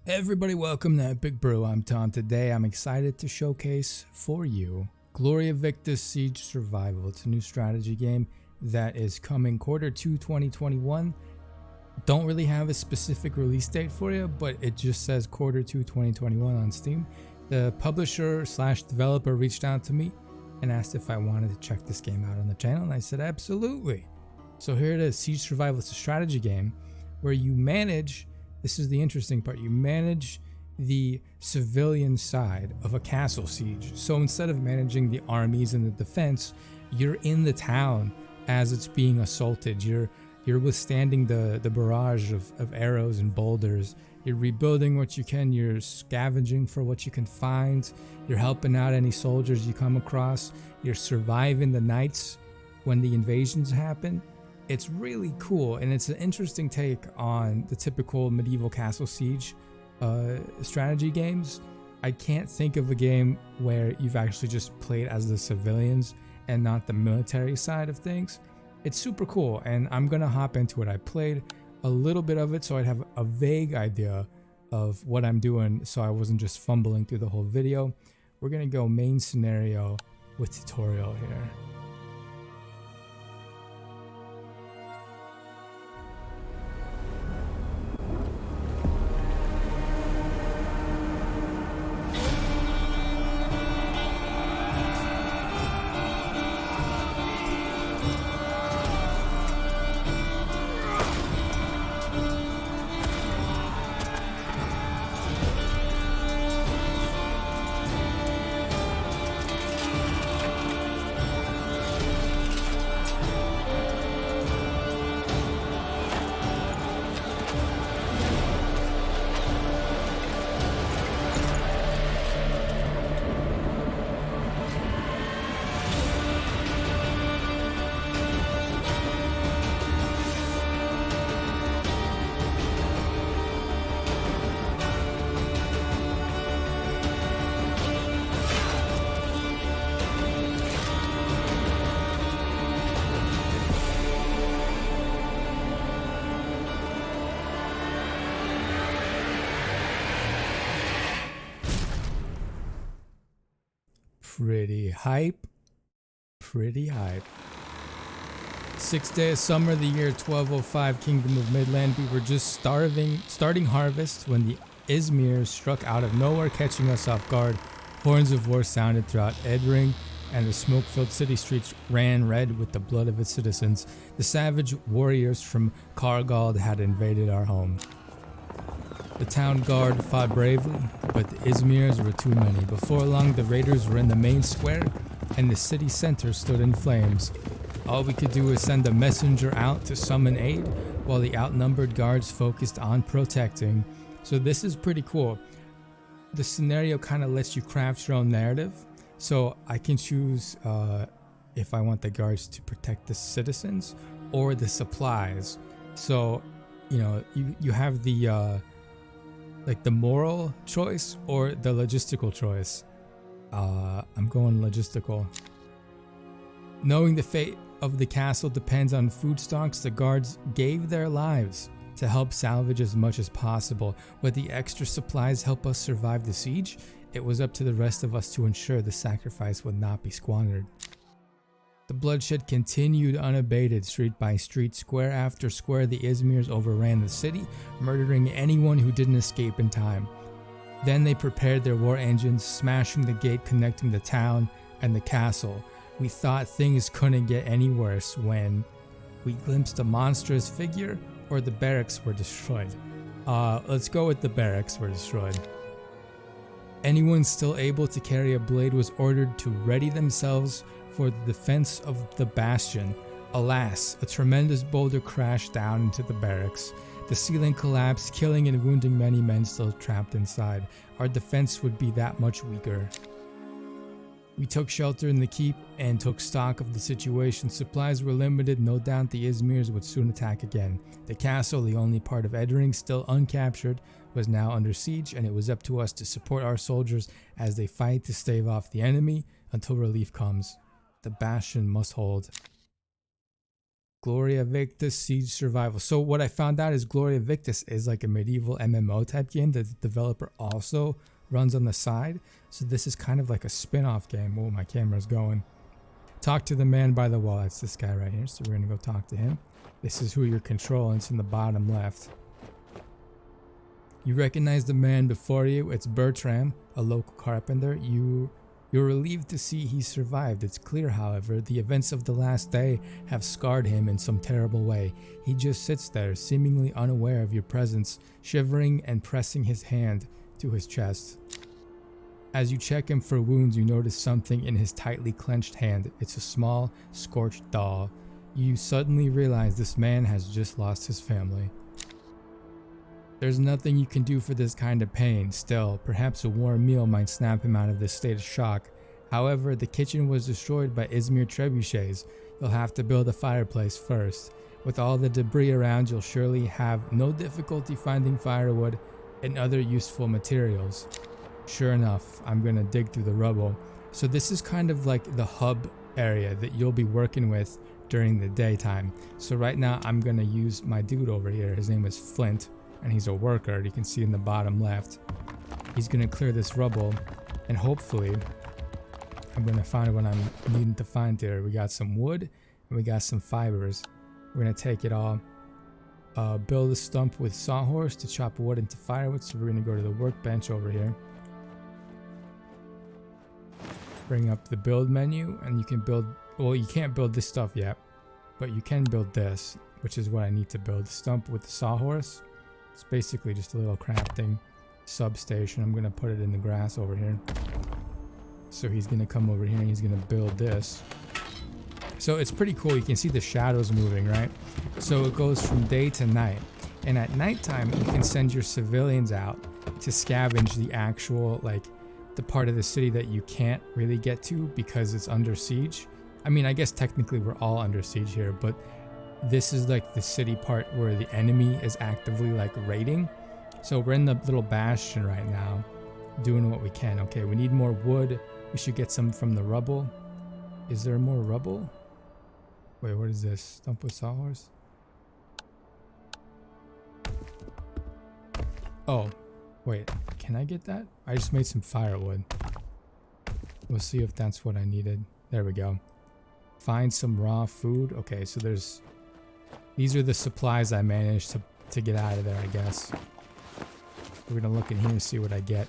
Hey everybody, welcome to Epic Brew. I'm Tom. Today I'm excited to showcase for you Gloria Victis Siege Survival. It's a new strategy game that is coming Q2 2021. Don't really have a specific release date for you, but it just says Q2 2021 on Steam. The publisher / developer reached out to me and asked if I wanted to check this game out on the channel, and I said absolutely. So here it is, Siege Survival. It's a strategy game where you manage. This is the interesting part. You manage the civilian side of a castle siege. So instead of managing the armies and the defense, you're in the town as it's being assaulted. You're withstanding the barrage of arrows and boulders. You're rebuilding what you can. You're scavenging for what you can find. You're helping out any soldiers you come across. You're surviving the nights when the invasions happen. It's really cool, and it's an interesting take on the typical medieval castle siege strategy games. I can't think of a game where you've actually just played as the civilians and not the military side of things. It's super cool, and I'm gonna hop into it. I played a little bit of it so I'd have a vague idea of what I'm doing, so I wasn't just fumbling through the whole video. We're gonna go main scenario with tutorial here. Pretty hype. 6th day of summer, the year 1205, Kingdom of Midland. We were just starting harvest when the Izmirs struck out of nowhere, catching us off guard. Horns of war sounded throughout Edring, and the smoke-filled city streets ran red with the blood of its citizens. The savage warriors from Kargald had invaded our home. The town guard fought bravely, but the Izmirs were too many. Before long, the raiders were in the main square, and the city center stood in flames. All we could do was send a messenger out to summon aid, while the outnumbered guards focused on protecting. So this is pretty cool. The scenario kind of lets you craft your own narrative. So I can choose if I want the guards to protect the citizens or the supplies. So, you know, you have the like the moral choice or the logistical choice. I'm going logistical. Knowing the fate of the castle depends on food stocks, the guards gave their lives to help salvage as much as possible. Would the extra supplies help us survive the siege? It was up to the rest of us to ensure the sacrifice would not be squandered. The bloodshed continued unabated. Street by street, square after square, the Izmirs overran the city, murdering anyone who didn't escape in time. Then they prepared their war engines, smashing the gate connecting the town and the castle. We thought things couldn't get any worse when we glimpsed a monstrous figure, or the barracks were destroyed. Let's go with the barracks were destroyed. Anyone still able to carry a blade was ordered to ready themselves for the defense of the bastion. Alas, a tremendous boulder crashed down into the barracks. The ceiling collapsed, killing and wounding many men still trapped inside. Our defense would be that much weaker. We took shelter in the keep and took stock of the situation. Supplies were limited, no doubt the Izmirs would soon attack again. The castle, the only part of Edring still uncaptured, was now under siege, and it was up to us to support our soldiers as they fight to stave off the enemy until relief comes. The bastion must hold. Gloria Victis Siege Survival. So what I found out is Gloria Victis is like a medieval MMO type game that the developer also runs on the side. So this is kind of like a spin-off game. Oh, my camera's going. Talk to the man by the wall. That's this guy right here. So we're going to go talk to him. This is who you're controlling. It's in the bottom left. You recognize the man before you. It's Bertram, a local carpenter. You're relieved to see he survived. It's clear, however, the events of the last day have scarred him in some terrible way. He just sits there, seemingly unaware of your presence, shivering and pressing his hand to his chest. As you check him for wounds, you notice something in his tightly clenched hand. It's a small, scorched doll. You suddenly realize this man has just lost his family. There's nothing you can do for this kind of pain. Still, perhaps a warm meal might snap him out of this state of shock. However, the kitchen was destroyed by Izmir trebuchets. You'll have to build a fireplace first. With all the debris around, you'll surely have no difficulty finding firewood and other useful materials. Sure enough, I'm gonna dig through the rubble. So this is kind of like the hub area that you'll be working with during the daytime. So right now I'm gonna use my dude over here. His name is Flint, and he's a worker. You can see in the bottom left. He's gonna clear this rubble, and hopefully I'm gonna find what I'm needing to find here. We got some wood and we got some fibers. We're gonna take it all, build a stump with sawhorse to chop wood into firewood. So we're gonna go to the workbench over here, bring up the build menu, and you can build, well, you can't build this stuff yet, but you can build this, which is what I need to build. Stump with the sawhorse. It's basically just a little crafting substation. I'm gonna put it in the grass over here. So he's gonna come over here and he's gonna build this. So it's pretty cool. You can see the shadows moving, right? So it goes from day to night. And at nighttime, you can send your civilians out to scavenge the actual, like, the part of the city that you can't really get to because it's under siege. I mean, I guess technically we're all under siege here, but this is like the city part where the enemy is actively like raiding. So we're in the little bastion right now, doing what we can. Okay, we need more wood. We should get some from the rubble. Is there more rubble? Wait, what is this? Stump with sawhorse? Oh, wait, can I get that? I just made some firewood. We'll see if that's what I needed. There we go. Find some raw food. Okay, so these are the supplies I managed to get out of there, I guess. We're gonna look in here and see what I get.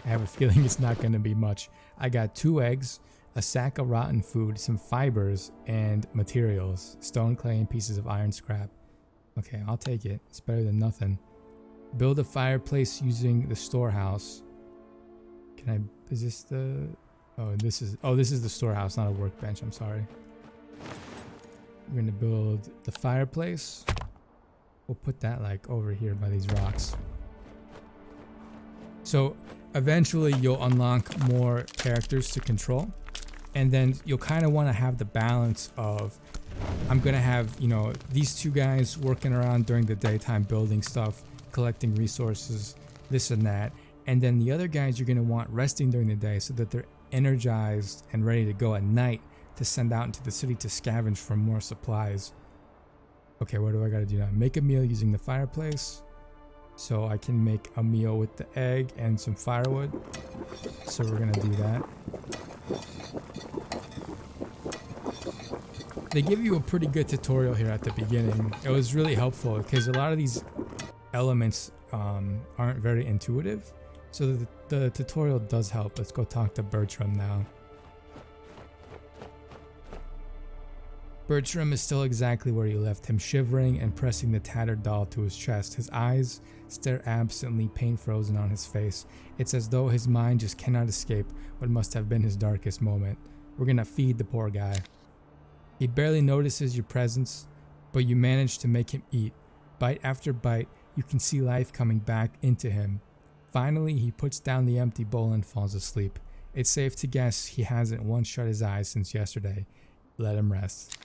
I have a feeling it's not gonna be much. I got 2 eggs, a sack of rotten food, some fibers, and materials. Stone, clay, and pieces of iron scrap. Okay, I'll take it. It's better than nothing. Build a fireplace using the storehouse. Can I, is this the, this is the storehouse, not a workbench, I'm sorry. We're gonna build the fireplace. We'll put that like over here by these rocks. So eventually you'll unlock more characters to control, and then you'll kind of want to have the balance of, I'm gonna have, you know, these 2 guys working around during the daytime building stuff, collecting resources, this and that, and then the other guys you're gonna want resting during the day so that they're energized and ready to go at night to send out into the city to scavenge for more supplies. Okay, what do I gotta do now? Make a meal using the fireplace. So I can make a meal with the egg and some firewood. So we're gonna do that. They give you a pretty good tutorial here at the beginning. It was really helpful because a lot of these elements aren't very intuitive. So the tutorial does help. Let's go talk to Bertram now. Bertram is still exactly where you left him, shivering and pressing the tattered doll to his chest. His eyes stare absently, pain frozen on his face. It's as though his mind just cannot escape what must have been his darkest moment. We're gonna feed the poor guy. He barely notices your presence, but you manage to make him eat. Bite after bite, you can see life coming back into him. Finally, he puts down the empty bowl and falls asleep. It's safe to guess he hasn't once shut his eyes since yesterday. Let him rest.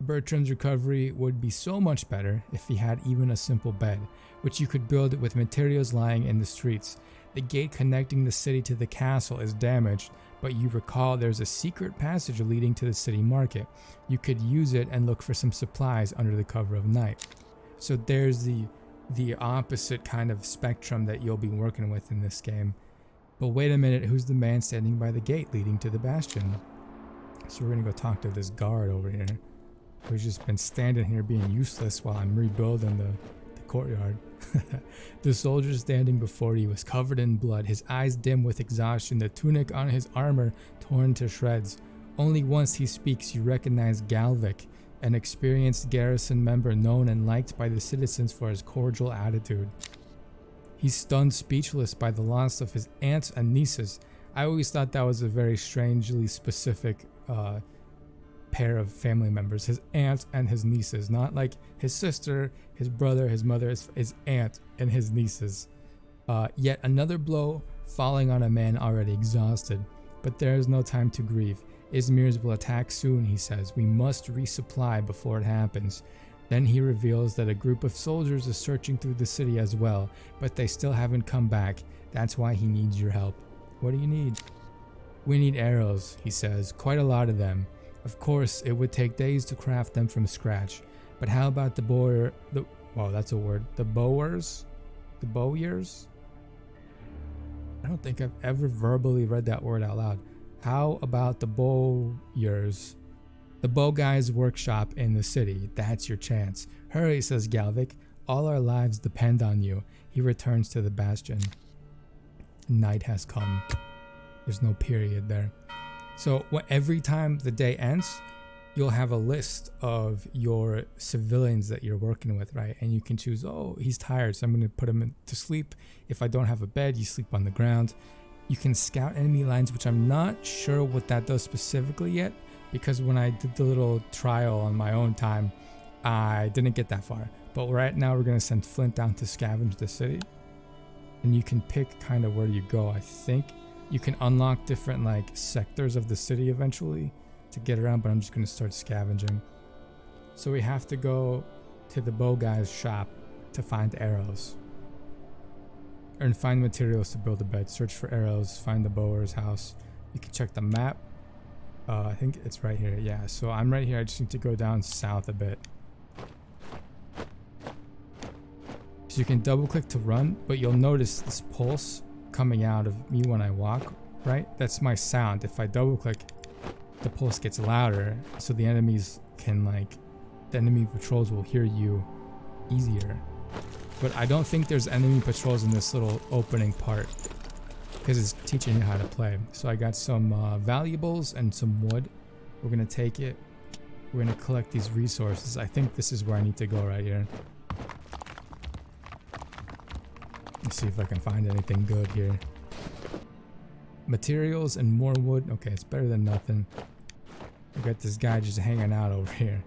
Bertram's recovery would be so much better if he had even a simple bed, which you could build with materials lying in the streets. The gate connecting the city to the castle is damaged, but you recall there's a secret passage leading to the city market. You could use it and look for some supplies under the cover of night. So there's the opposite kind of spectrum that you'll be working with in this game. But wait a minute, who's the man standing by the gate leading to the bastion? So we're gonna go talk to this guard over here, who's just been standing here being useless while I'm rebuilding the courtyard. The soldier standing before you is covered in blood, his eyes dim with exhaustion, the tunic on his armor torn to shreds. Only once he speaks you recognize Galvic, an experienced garrison member known and liked by the citizens for his cordial attitude. He's stunned speechless by the loss of his aunts and nieces. I always thought that was a very strangely specific pair of family members, his aunt and his nieces, not like his sister, his brother, his mother, his aunt and his nieces. Yet another blow falling on a man already exhausted, but there is no time to grieve. Izmir's will attack soon, he says. We must resupply before it happens. Then he reveals that a group of soldiers is searching through the city as well, but they still haven't come back. That's why he needs your help. What do you need? We need arrows, he says, quite a lot of them. Of course, it would take days to craft them from scratch, but how about the bowers? The bowyers? I don't think I've ever verbally read that word out loud. How about the bowyers? The bow guy's workshop in the city. That's your chance. Hurry, says Galvic. All our lives depend on you. He returns to the bastion. Night has come. There's no period there. So every time the day ends, you'll have a list of your civilians that you're working with, right? And you can choose, oh, he's tired, so I'm going to put him to sleep. If I don't have a bed, you sleep on the ground. You can scout enemy lines, which I'm not sure what that does specifically yet, because when I did the little trial on my own time, I didn't get that far. But right now we're going to send Flint down to scavenge the city. And you can pick kind of where you go. I think you can unlock different like sectors of the city eventually to get around, but I'm just going to start scavenging. So we have to go to the bow guy's shop to find arrows. And find materials to build a bed. Search for arrows, find the bower's house. You can check the map. I think it's right here. Yeah, so I'm right here. I just need to go down south a bit. So you can double click to run, but you'll notice this pulse coming out of me when I walk, right? That's my sound. If I double click, the pulse gets louder, so the enemies can the enemy patrols will hear you easier. But I don't think there's enemy patrols in this little opening part because it's teaching you how to play. So I got some valuables and some wood. We're gonna take it. We're gonna collect these resources. I think this is where I need to go right here. Let's see if I can find anything good here. Materials and more wood. Okay, it's better than nothing. I got this guy just hanging out over here.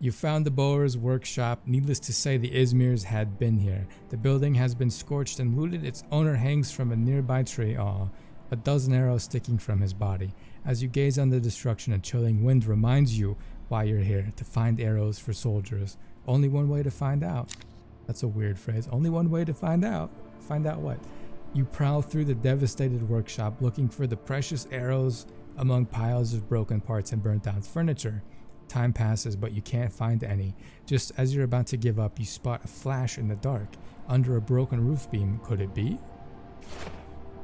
You found the Bower's workshop. Needless to say, the Izmirs had been here. The building has been scorched and looted. Its owner hangs from a nearby tree. A dozen arrows sticking from his body. As you gaze on the destruction, a chilling wind reminds you why you're here, to find arrows for soldiers. Only one way to find out. That's a weird phrase. Only one way to find out. Find out what? You prowl through the devastated workshop looking for the precious arrows among piles of broken parts and burnt out furniture. Time passes, but you can't find any. Just as you're about to give up, you spot a flash in the dark. Under a broken roof beam, could it be?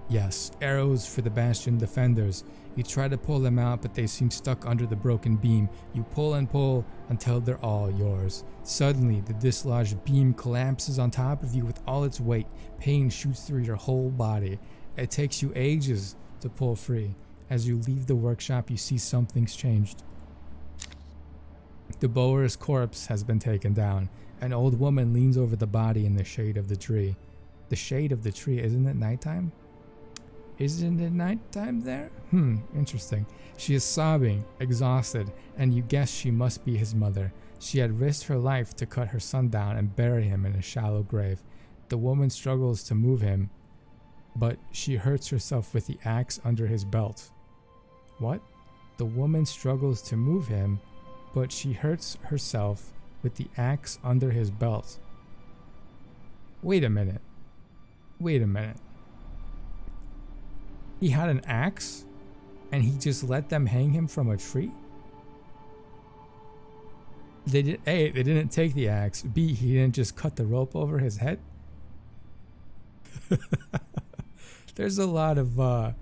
Yes, arrows for the bastion defenders. You try to pull them out, but they seem stuck under the broken beam. You pull and pull until they're all yours. Suddenly, the dislodged beam collapses on top of you with all its weight. Pain shoots through your whole body. It takes you ages to pull free. As you leave the workshop, you see something's changed. The Bower's corpse has been taken down. An old woman leans over the body in the shade of the tree. The shade of the tree, isn't it nighttime? Isn't it nighttime there? Interesting. She is sobbing, exhausted, and you guess she must be his mother. She had risked her life to cut her son down and bury him in a shallow grave. The woman struggles to move him, but she hurts herself with the axe under his belt. What? The woman struggles to move him, but she hurts herself with the axe under his belt. Wait a minute. Wait a minute. He had an axe and he just let them hang him from a tree? A, they didn't take the axe. B, he didn't just cut the rope over his head? There's a lot of plot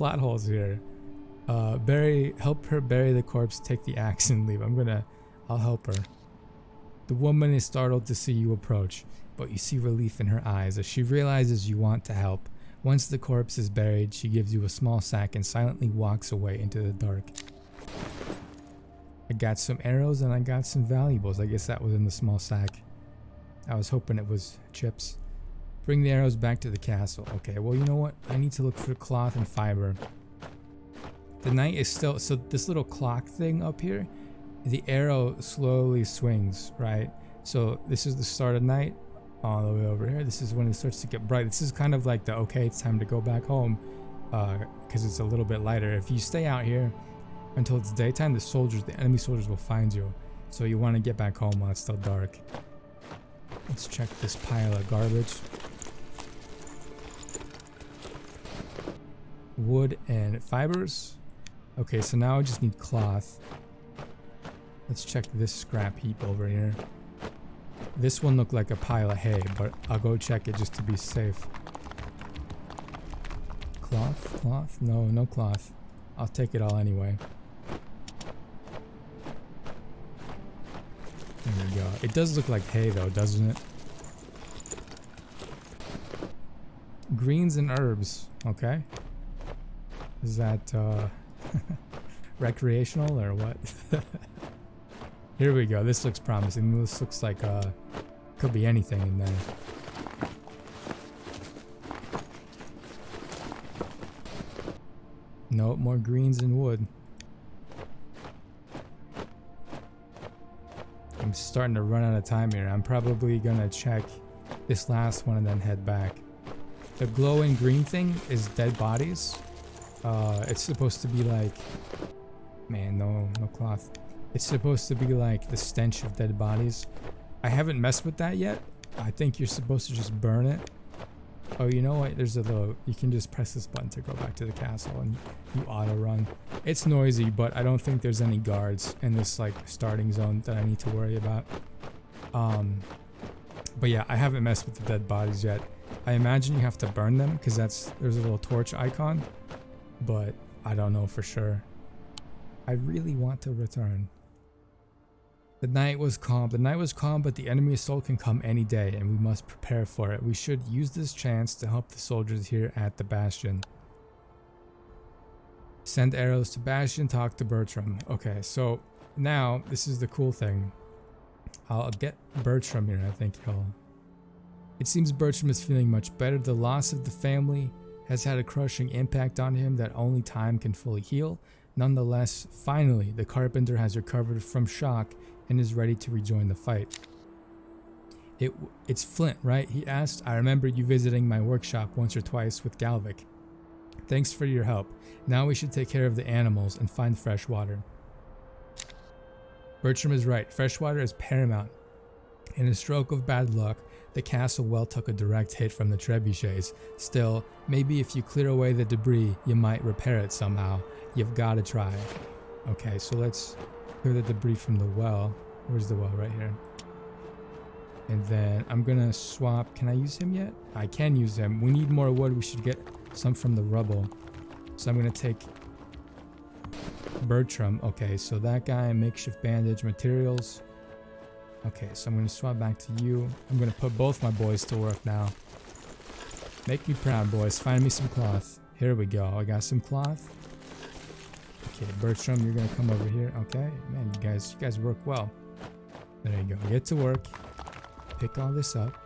holes here. Help her bury the corpse, take the axe and leave. I'll help her. The woman is startled to see you approach, but you see relief in her eyes as she realizes you want to help. Once the corpse is buried, she gives you a small sack and silently walks away into the dark. I got some arrows and I got some valuables. I guess that was in the small sack. I was hoping it was chips. Bring the arrows back to the castle. Okay, well, you know what? I need to look for cloth and fiber. The night is still... So this little clock thing up here, the arrow slowly swings, right? So this is the start of night. All the way over here, this is when it starts to get bright. This is kind of like the, okay, it's time to go back home, because it's a little bit lighter. If you stay out here until it's daytime, the enemy soldiers will find you. So you want to get back home while it's still dark. Let's check this pile of garbage. Wood and fibers. Okay, so now I just need cloth. Let's check this scrap heap over here. This one looked like a pile of hay, but I'll go check it just to be safe. Cloth? Cloth? No, no cloth. I'll take it all anyway. There we go. It does look like hay though, doesn't it? Greens and herbs. Okay. Is that recreational or what? Here we go. This looks promising. This looks like could be anything in there. Nope, more greens and wood. I'm starting to run out of time here. I'm probably gonna check this last one and then head back. The glowing green thing is dead bodies. It's supposed to be like... Man, no cloth. It's supposed to be like the stench of dead bodies. I haven't messed with that yet. I think you're supposed to just burn it. Oh, you know what? There's a little... You can just press this button to go back to the castle and you auto run. It's noisy, but I don't think there's any guards in this like starting zone that I need to worry about. But yeah, I haven't messed with the dead bodies yet. I imagine you have to burn them because there's a little torch icon, but I don't know for sure. I really want to return. The night was calm. The night was calm, but the enemy assault can come any day, and we must prepare for it. We should use this chance to help the soldiers here at the Bastion. Send arrows to Bastion, talk to Bertram. Okay, so now, this is the cool thing. I'll get Bertram here, I think It seems Bertram is feeling much better. The loss of the family has had a crushing impact on him that only time can fully heal. Nonetheless, finally, the carpenter has recovered from shock and is ready to rejoin the fight. It's Flint, right? He asked. I remember you visiting my workshop once or twice with Galvic. Thanks for your help. Now we should take care of the animals and find fresh water. Bertram is right. Fresh water is paramount. In a stroke of bad luck, the castle well took a direct hit from the trebuchets. Still, maybe if you clear away the debris, you might repair it somehow. You've got to try. Okay, so let's clear the debris from the well. Where's the well? Right here. And then I'm gonna swap. Can I use him yet? I can use him. We need more wood. We should get some from the rubble. So I'm gonna take Bertram. Okay, so that guy, makeshift bandage, materials. Okay, so I'm gonna swap back to you. I'm gonna put both my boys to work now. Make me proud, boys. Find me some cloth. Here we go. I got some cloth. Okay, Bertram, you're gonna come over here. Okay, man, you guys work well. There you go. Get to work. Pick all this up.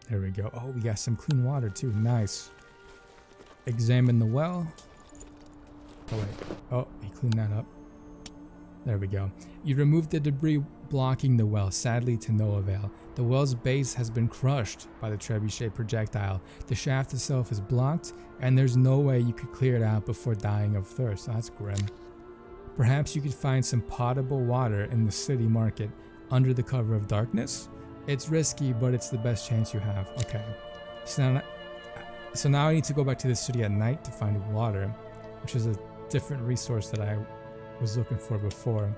There we go. Oh, we got some clean water too. Nice. Examine the well. Oh wait. Oh, he cleaned that up. There we go. You remove the debris blocking the well, sadly to no avail. The well's base has been crushed by the trebuchet projectile. The shaft itself is blocked, and there's no way you could clear it out before dying of thirst. That's grim. Perhaps you could find some potable water in the city market under the cover of darkness? It's risky, but it's the best chance you have. Okay. So now I need to go back to the city at night to find water, which is a different resource that I was looking for before.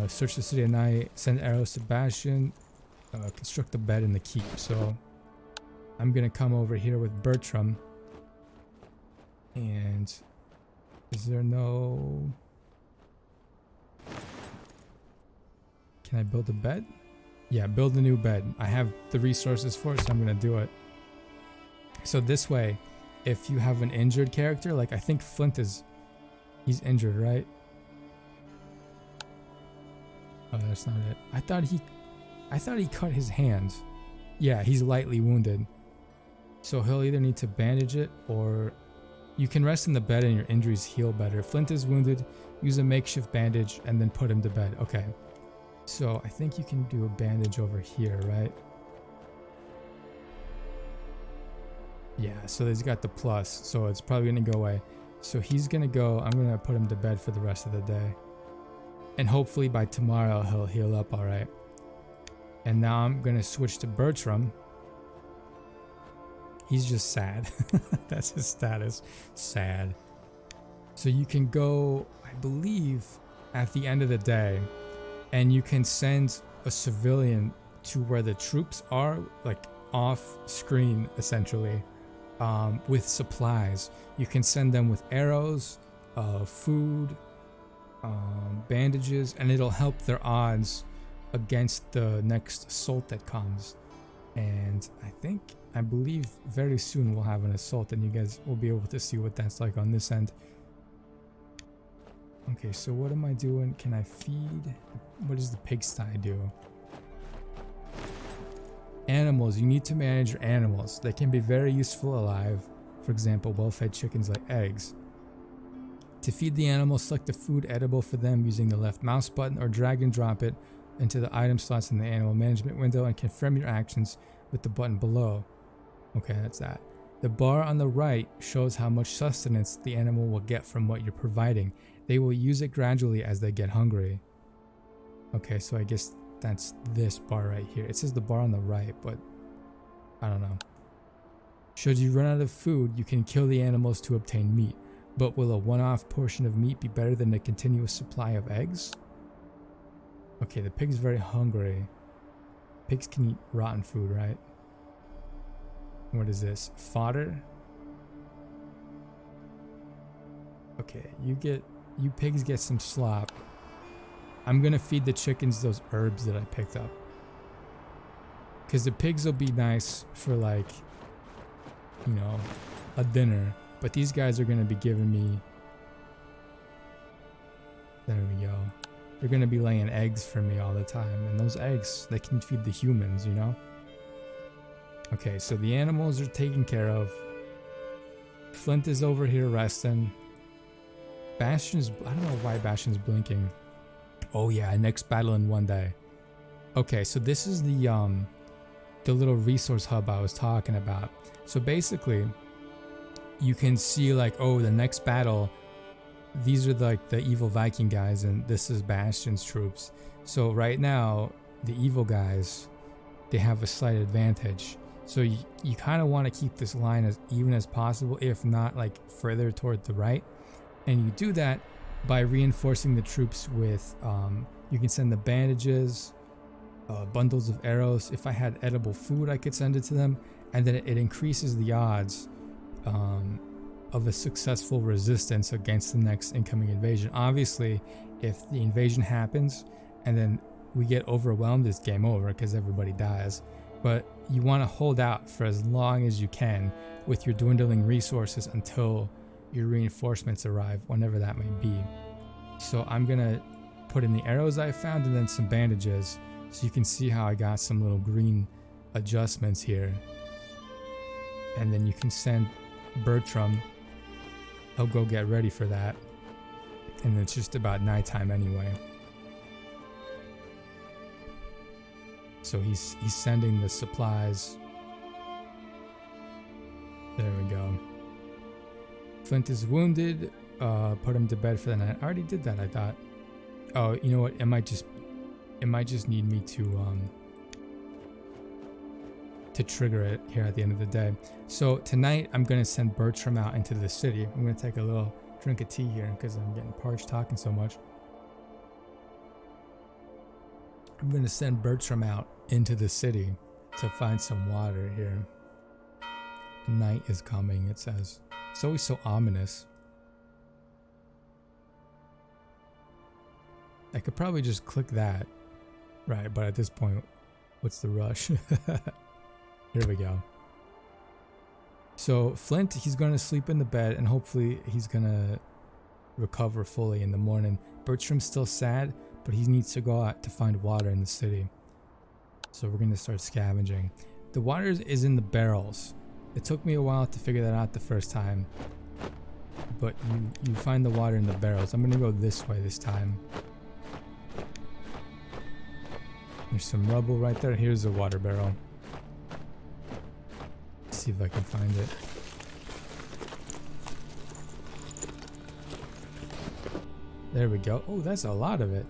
Search the city at night, send arrows to Bastion, construct a bed in the keep. So I'm gonna come over here with Bertram. And is there no... Can I build a bed? Yeah, build a new bed. I have the resources for it, so I'm gonna do it. So this way, if you have an injured character, like I think Flint is... He's injured, right? Oh, that's not it. I thought he cut his hand. Yeah, he's lightly wounded. So he'll either need to bandage it, or you can rest in the bed and your injuries heal better. Flint is wounded, use a makeshift bandage, and then put him to bed. Okay. So I think you can do a bandage over here, right? Yeah, so he's got the plus, so it's probably gonna go away. So he's gonna go, I'm gonna put him to bed for the rest of the day. And hopefully by tomorrow he'll heal up alright. And now I'm gonna switch to Bertram. He's just sad. That's his status. Sad. So you can go, I believe, at the end of the day, and you can send a civilian to where the troops are, like off screen essentially, with supplies. You can send them with arrows, food, bandages, and it'll help their odds against the next assault that comes. And I believe very soon we'll have an assault, and you guys will be able to see what that's like on this end. Okay, so what am I doing? Can I feed? What does the pigsty do? Animals. You need to manage your animals. They can be very useful alive. For example, well-fed chickens like eggs. To feed the animals, select the food edible for them using the left mouse button, or drag and drop it into the item slots in the animal management window, and confirm your actions with the button below. Okay, that's that. The bar on the right shows how much sustenance the animal will get from what you're providing. They will use it gradually as they get hungry. Okay, so I guess that's this bar right here. It says the bar on the right, but I don't know. Should you run out of food, you can kill the animals to obtain meat. But will a one-off portion of meat be better than a continuous supply of eggs? Okay, the pig's very hungry. Pigs can eat rotten food, right? What is this? Fodder? Okay, you pigs get some slop. I'm gonna feed the chickens those herbs that I picked up. Because the pigs will be nice for, like, you know, a dinner. But these guys are gonna be giving me... There we go. They're gonna be laying eggs for me all the time. And those eggs, they can feed the humans, you know? Okay, so the animals are taken care of. Flint is over here resting. Bastion's... I don't know why Bastion's blinking. Oh yeah, next battle in one day. Okay, so this is the little resource hub I was talking about. So basically, you can see like, oh, the next battle, these are like the evil Viking guys, and this is Bastion's troops. So right now, the evil guys, they have a slight advantage. So you kind of want to keep this line as even as possible, if not like further toward the right. And you do that by reinforcing the troops with, you can send the bandages, bundles of arrows. If I had edible food, I could send it to them, and then it increases the odds of a successful resistance against the next incoming invasion. Obviously, if the invasion happens and then we get overwhelmed, it's game over because everybody dies. But you want to hold out for as long as you can with your dwindling resources until your reinforcements arrive, whenever that may be. So I'm gonna put in the arrows I found and then some bandages, so you can see how I got some little green adjustments here. And then you can send Bertram. He'll go get ready for that. And it's just about nighttime anyway. So he's sending the supplies. There we go. Flint is wounded. Put him to bed for the night. I already did that, I thought. Oh, you know what? It might just need me to trigger it here at the end of the day. So tonight I'm gonna send Bertram out into the city. I'm gonna take a little drink of tea here because I'm getting parched talking so much. I'm gonna send Bertram out into the city to find some water here. Night is coming, it says. It's always so ominous. I could probably just click that. Right, but at this point, what's the rush? Here we go. So Flint, he's gonna sleep in the bed and hopefully he's gonna recover fully in the morning. Bertram's still sad, but he needs to go out to find water in the city. So we're gonna start scavenging. The water is in the barrels. It took me a while to figure that out the first time. But you find the water in the barrels. I'm gonna go this way this time. There's some rubble right there. Here's a water barrel. Let's see if I can find it. There we go. Oh, that's a lot of it.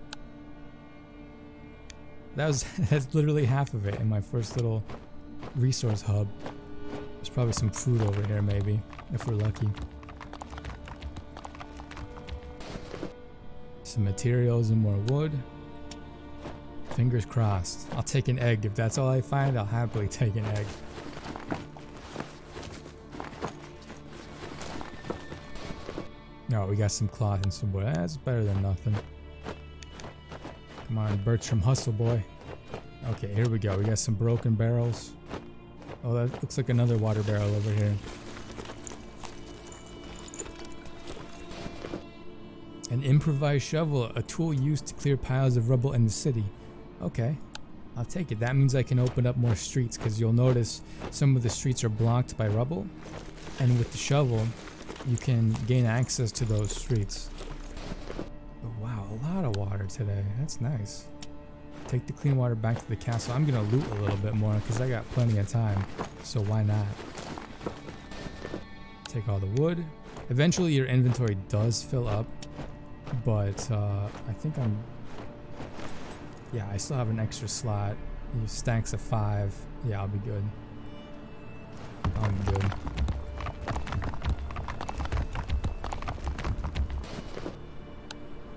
That's literally half of it in my first little resource hub. There's probably some food over here maybe, if we're lucky. Some materials and more wood. Fingers crossed. I'll take an egg. If that's all I find, I'll happily take an egg. No, we got some cloth and some wood. That's better than nothing. Come on, Bertram, hustle, boy. Okay, here we go. We got some broken barrels. Oh, that looks like another water barrel over here. An improvised shovel, a tool used to clear piles of rubble in the city. Okay, I'll take it. That means I can open up more streets because you'll notice some of the streets are blocked by rubble. And with the shovel, you can gain access to those streets. Oh, wow, a lot of water today. That's nice. Take the clean water back to the castle. I'm going to loot a little bit more because I got plenty of time. So why not? Take all the wood. Eventually your inventory does fill up. But I think yeah, I still have an extra slot. Stacks of 5. Yeah, I'll be good. I'll be good.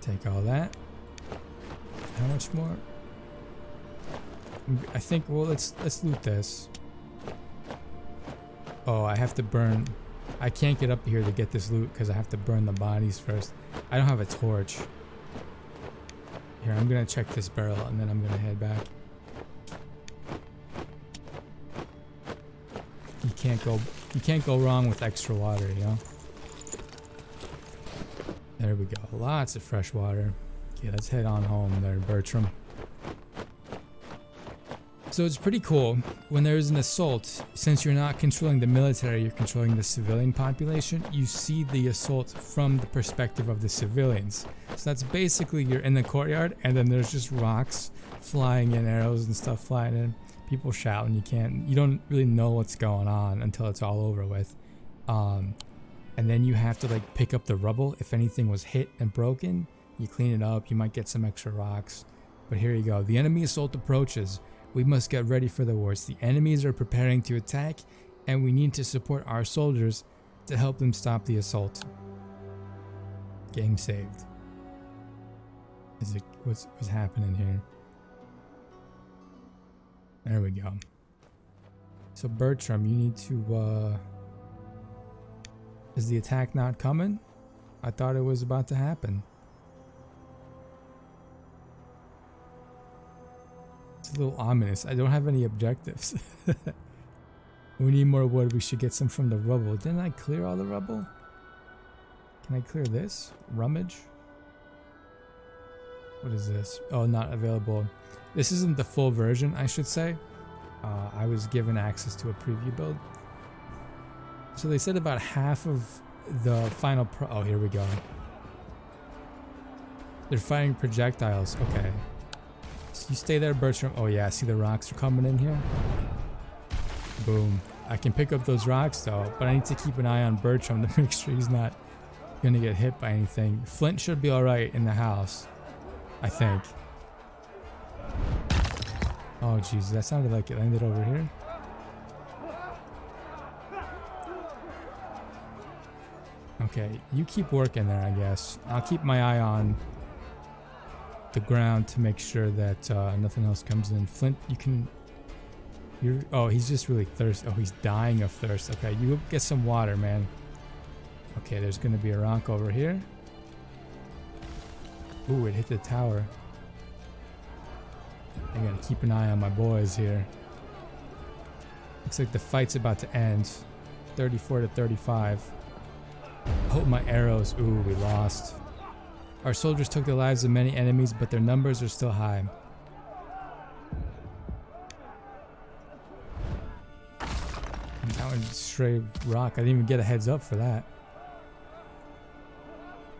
Take all that. How much more? I think, well, let's loot this. Oh, I have to burn. I can't get up here to get this loot because I have to burn the bodies first. I don't have a torch. Here, I'm gonna check this barrel and then I'm gonna head back. You can't go wrong with extra water, you know? There we go. Lots of fresh water. Okay, let's head on home there, Bertram. So it's pretty cool when there's an assault. Since you're not controlling the military, you're controlling the civilian population. You see the assault from the perspective of the civilians. So that's basically you're in the courtyard and then there's just rocks flying in, arrows and stuff flying in. People shouting. You don't really know what's going on until it's all over with. And then you have to like pick up the rubble. If anything was hit and broken, you clean it up. You might get some extra rocks. But here you go. The enemy assault approaches. We must get ready for the worst. The enemies are preparing to attack, and we need to support our soldiers to help them stop the assault. Game saved. What's happening here? There we go. So Bertram, you need to, is the attack not coming? I thought it was about to happen. It's a little ominous. I don't have any objectives. We need more wood. We should get some from the rubble. Didn't I clear all the rubble? Can I clear this? Rummage? What is this? Oh, not available. This isn't the full version, I should say. I was given access to a preview build. So they said about half of the final oh, here we go. They're firing projectiles. Okay. So you stay there, Bertram. Oh yeah, see the rocks are coming in here? Boom. I can pick up those rocks though, but I need to keep an eye on Bertram to make sure he's not gonna get hit by anything. Flint should be alright in the house, I think. Oh jeez, that sounded like it landed over here. Okay, you keep working there, I guess. I'll keep my eye on the ground to make sure that nothing else comes in. Flint, you can... oh, he's just really thirsty. Oh, he's dying of thirst. Okay, you get some water, man. Okay, there's gonna be a rock over here. Ooh, it hit the tower. I gotta keep an eye on my boys here. Looks like the fight's about to end. 34 to 35. Hope my arrows. Ooh, we lost. Our soldiers took the lives of many enemies, but their numbers are still high. That was straight rock. I didn't even get a heads up for that.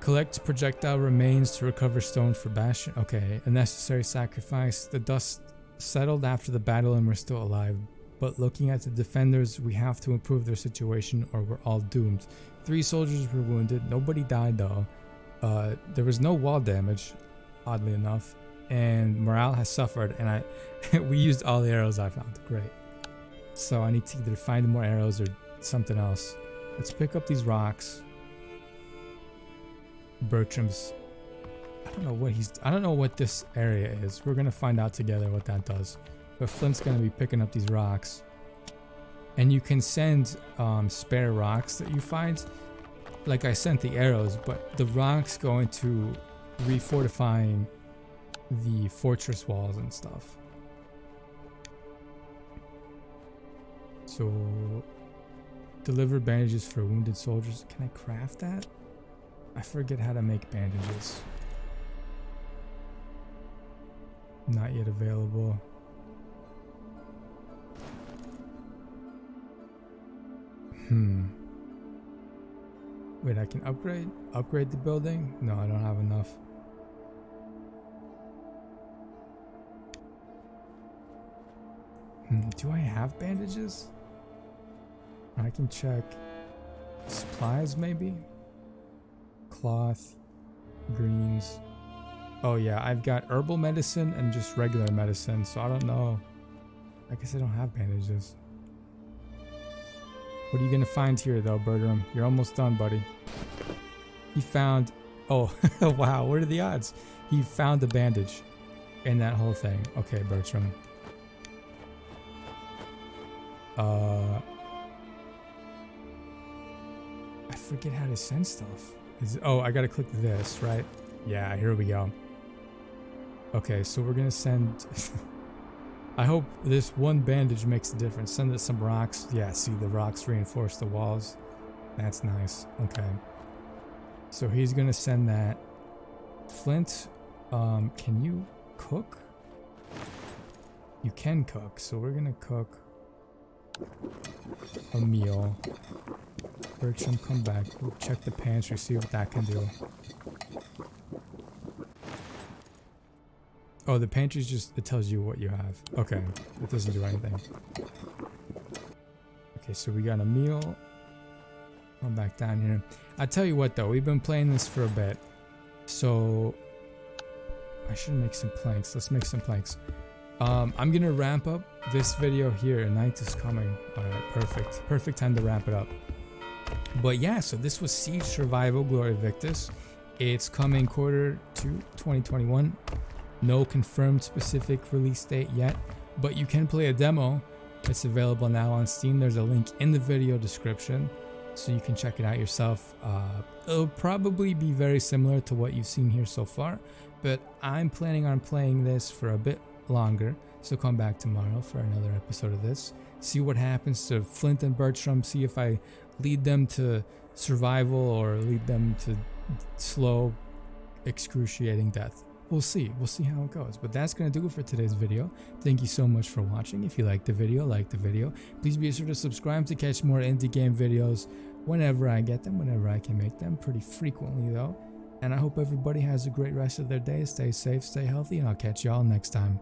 Collect projectile remains to recover stone for Bastion. Okay, a necessary sacrifice. The dust settled after the battle and we're still alive. But looking at the defenders, we have to improve their situation or we're all doomed. 3 soldiers were wounded. Nobody died though. There was no wall damage, oddly enough. And morale has suffered and we used all the arrows I found. Great. So I need to either find more arrows or something else. Let's pick up these rocks. Bertram's... I don't know what this area is. We're gonna find out together what that does. But Flint's gonna be picking up these rocks. And you can send spare rocks that you find. Like I sent the arrows, but the rocks go into refortifying the fortress walls and stuff. So, deliver bandages for wounded soldiers. Can I craft that? I forget how to make bandages. Not yet available. Wait, I can upgrade the building? No, I don't have enough. Do I have bandages? I can check. Supplies maybe? Cloth, greens. Oh yeah, I've got herbal medicine and just regular medicine, so I don't know. I guess I don't have bandages. What are you gonna find here though, Bertram? You're almost done, buddy. He found... Oh, wow, what are the odds? He found the bandage in that whole thing. Okay, Bertram. I forget how to send stuff. Oh, I gotta click this, right? Yeah, here we go. Okay, so we're gonna send... I hope this one bandage makes a difference. Send us some rocks. Yeah, see, the rocks reinforce the walls. That's nice. Okay. So he's gonna send that. Flint, can you cook? You can cook, so we're gonna cook a meal. Bertram, come back. We'll check the pantry, see what that can do. Oh, the pantry's just, it tells you what you have. Okay, it doesn't do anything. Okay, so we got a meal. Come back down here. I tell you what though, we've been playing this for a bit. So, I should make some planks. Let's make some planks. I'm gonna ramp up this video here. Night is coming. Alright, perfect. Perfect time to wrap it up. But yeah, so this was Siege Survival Gloria Victis. It's coming Q2 2021. No confirmed specific release date yet, but you can play a demo. It's available now on Steam. There's a link in the video description, so you can check it out yourself. It'll probably be very similar to what you've seen here so far, but I'm planning on playing this for a bit longer, so come back tomorrow for another episode of this. See what happens to Flint and Bertram, see if I lead them to survival or lead them to slow, excruciating death. We'll see how it goes. But that's gonna do it for today's video. Thank you so much for watching. If you liked the video, please be sure to subscribe to catch more indie game videos whenever I get them, whenever I can make them, pretty frequently though. And I hope everybody has a great rest of their day. Stay safe, stay healthy, and I'll catch y'all next time.